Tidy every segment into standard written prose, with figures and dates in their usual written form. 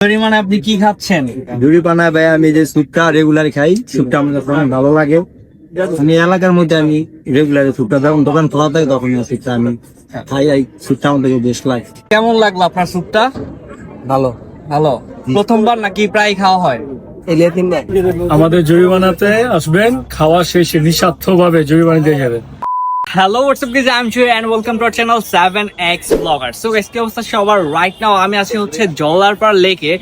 জরিমানা আপনি কি খাচ্ছেন? জরিমানা ভাই আমি যে স্যুপটা রেগুলার খাই, স্যুপটা আমার কাছে অনেক ভালো লাগে। আমি এলাকার মধ্যে আমি রেগুলার স্যুপটা যখন দোকান খোলা থাকে তখন স্যুপটা আমি খাই। এই স্যুপটা আমাদের বেশ লাগে। কেমন লাগলো আপনার স্যুপটা? ভালো। ভালো। প্রথমবার নাকি প্রায় খাওয়া হয়? আমাদের জরিমানাতে আসবেন, খাওয়া শেষে নিঃস্বার্থভাবে জরিমানা দিয়ে যাবেন। Hello WhatsApp guys, I am Joy and welcome to our channel 7x blogger. So guys, কি অবস্থা সবার? রাইট নাও আমি আছি হচ্ছে জল্লারপাড় লেকে।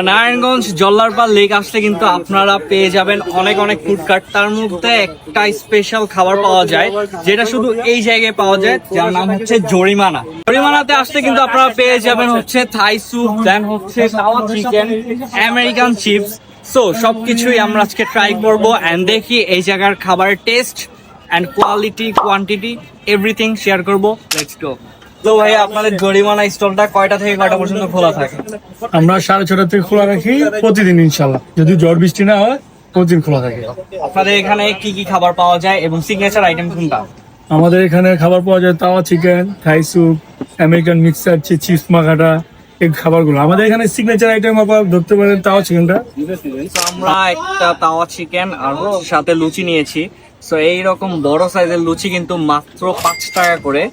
নারায়ণগঞ্জ জল্লারপাড় লেক আসলে কিন্তু আপনারা পেয়ে যাবেন অনেক অনেক ফুড কার্ট। তার মধ্যে একটা স্পেশাল খাবার পাওয়া যায় যেটা শুধু এই জায়গায় পাওয়া যায়, যার নাম হচ্ছে জরিমানা। জরিমানাতে আসলে কিন্তু আপনারা পেয়ে যাবেন হচ্ছে থাই স্যুপ, দেন হচ্ছে তাওয়া চিকেন, আমেরিকান চিপস। সো সবকিছুই আমরা আজকে ট্রাই করবো এন্ড দেখি এই জায়গার খাবারের test and quality, quantity, everything share করবো। Let's go. তো ভাই, আপনাদের জরিমানা স্টলটা কয়টা থেকে কয়টা পর্যন্ত খোলা থাকে? আমরা 6:30 থেকে খোলা রাখি প্রতিদিন, ইনশাল্লাহ যদি ঝড় বৃষ্টি না হয় প্রতিদিন খোলা থাকে। আপনাদের এখানে কি কি খাবার পাওয়া যায় এবং সিগনেচার আইটেম কোনটা? আমাদের এখানে খাবার পাওয়া যায় তাওয়া chicken, Thai soup, American mixer, chips মাখাটা, এই খাবারগুলো আমাদের এখানে সিগনেচার আইটেম। আপনারা ধরতে পারেন তাওয়া চিকেনটা। তো আমরা একটা তাওয়া চিকেন আর সাথে লুচি নিয়েছি। সো এইরকম বড় সাইজের লুচি কিন্তু মাত্র 5 টাকা করে,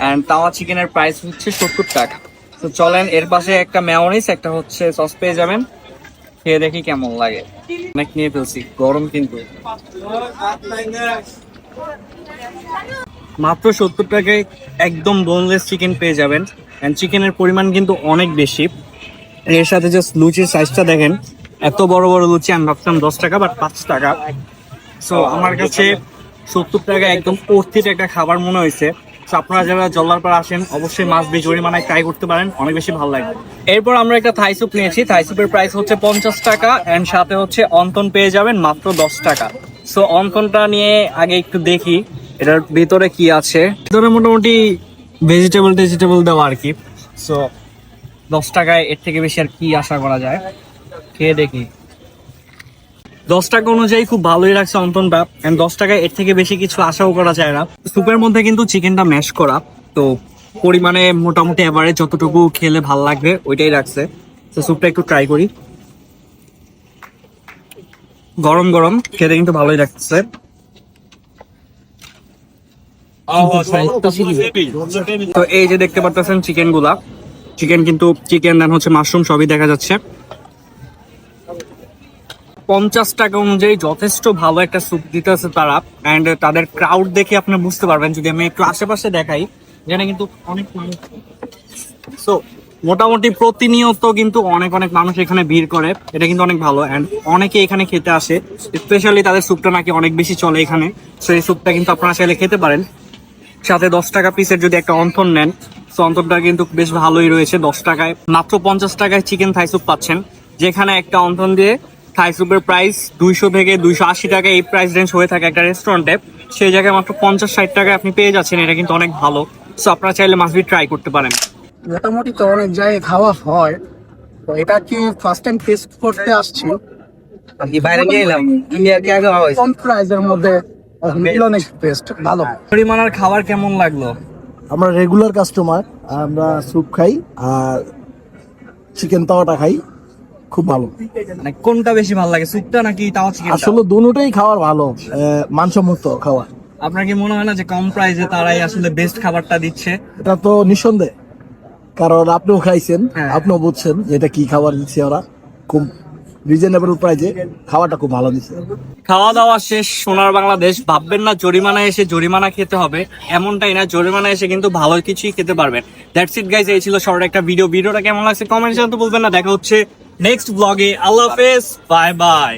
এন্ড তাওয়া চিকেনের প্রাইস হচ্ছে 70 টাকা। তো চলেন, এর পাশে একটা মেয়োনিজ, একটা হচ্ছে সস পেয়ে যাবেন। খেয়ে দেখি কেমন লাগে। অনেক নিয়ে ফেলছি, গরম কিন্তু। মাত্র 70 টাকায় একদম বোনলেস চিকেন পেয়ে যাবেন, এন্ড চিকেনের পরিমাণ কিন্তু অনেক বেশি। এর সাথে জাস্ট লুচির সাইজটা দেখেন, এত বড় বড় লুচি। আমি ভাবছিলাম 10 টাকা, বাট 5 টাকা। সো আমার কাছে 70 টাকা একদম অর্থিত একটা খাবার মনে হয়েছে। সো আপনারা যারা জল্লারপাড় আসেন অবশ্যই মাছ বি জরিমানায় ট্রাই করতে পারেন, অনেক বেশি ভালো লাগবে। এরপর আমরা একটা থাই স্যুপ নিয়েছি। থাই স্যুপের প্রাইস হচ্ছে 50 টাকা, এন্ড সাথে হচ্ছে অন্তন পেয়ে যাবেন মাত্র 10 টাকা। সো অন্তনটা নিয়ে আগে একটু দেখি এটার ভিতরে কি আছে। ভিতরে মোটামুটি ভেজিটেবল দেওয়া আর কি। সো 10 টাকায় এর থেকে বেশি আর কি আশা করা যায়। খেয়ে দেখি। 10 টাকা অনুযায়ী খুব ভালোই রাখছে অন্তনটা, এন্ড 10 টাকায় এর থেকে বেশি কিছু আশাও করা যায় না। স্যুপের মধ্যে কিন্তু চিকেনটা ম্যাশ করা, তো পরিমাণে মোটামুটি এভারেজ যতটুকু খেলে ভালো লাগবে ওইটাই রাখছে। তো স্যুপটা একটু ট্রাই করি। গরম গরম খেতে কিন্তু ভালোই লাগছে। তো এই যে দেখতে পাচ্ছেন চিকেন গুলা, চিকেন কিন্তু চিকেন দেন হচ্ছে মাশরুম সবই দেখা যাচ্ছে। 50 টাকা অনুযায়ী যথেষ্ট ভালো একটা স্যুপ দিতেছে তারা, এন্ড তাদের ক্রাউড দেখে আপনি বুঝতে পারবেন। যদি আমি একটু আশেপাশে দেখাই, যেটা কিন্তু অনেক সো মোটামুটি প্রতিনিয়ত কিন্তু অনেক অনেক মানুষ এখানে ভিড় করে। এটা কিন্তু অনেক ভালো, এন্ড অনেকে এখানে খেতে আসে। স্পেশালি তাদের স্যুপটা নাকি অনেক বেশি চলে এখানে। সো এই স্যুপটা কিন্তু আপনারা চাইলে খেতে পারেন। সাথে 10 টাকা পিসের যদি একটা অন্তন নেন, সো অন্তনটা কিন্তু বেশ ভালোই রয়েছে। 10 টাকায় মাত্র 50 টাকায় চিকেন থাই স্যুপ পাচ্ছেন, যেখানে একটা অন্তন দিয়ে থাই স্যুপের প্রাইস 200 থেকে 280 টাকা এই প্রাইস রেঞ্জ হয়ে থাকে একটা রেস্টুরেন্টে। সেই জায়গায় মাত্র 50-60 টাকায় আপনি পেয়ে যাচ্ছেন। এটা কিন্তু অনেক ভালো। সো আপনারা চাইলে মাস্ট বি ট্রাই করতে পারেন। মোটামুটি তো অনেক জায়গায় খাওয়া হয়, তো এটা কি ফার্স্ট টাইম টেস্ট করতে আসছি। বাইরে নিয়ে এলাম, কম প্রাইসের মধ্যে অনেক টেস্ট ভালো। পরিমাণের খাবার কেমন লাগলো? আমরা রেগুলার কাস্টমার, আমরা স্যুপ খাই আর চিকেন তাওয়াটা খাই, খুব ভালো। মানে কোনটা বেশি ভালো লাগে, স্যুপটা নাকি তাওয়া চিকেন? আসলে দুটোটাই খাওয়ার ভালো, মানসম্মত খাওয়া। আপনার কি মনে হয় না যে কম প্রাইসে তারাই আসলে বেস্ট খাবারটা দিচ্ছে? এটা তো নিঃসন্দেহ, কারণ আপনিও খাইছেন, হ্যাঁ। আপনিও বুঝছেন যে এটা কি খাবার দিচ্ছে। ওরা খুব রিজনেবল প্রাইসে খাবারটা খুব ভালো দিচ্ছে। খাওয়া দাওয়া শেষ, সোনার বাংলাদেশ। ভাববেন না জরিমানা এসে জরিমানা খেতে হবে, এমনটাই না। জরিমানা এসে কিন্তু ভালো কিছুই খেতে পারবেন। দ্যাটস ইট গাইজ, এই ছিল শর্ট একটা ভিডিওটা কেমন লাগছে কমেন্ট জানাতে বলবেন না। দেখা হচ্ছে নেক্সট ব্লগে। আল্লাহ হাফেজ, বাই বাই।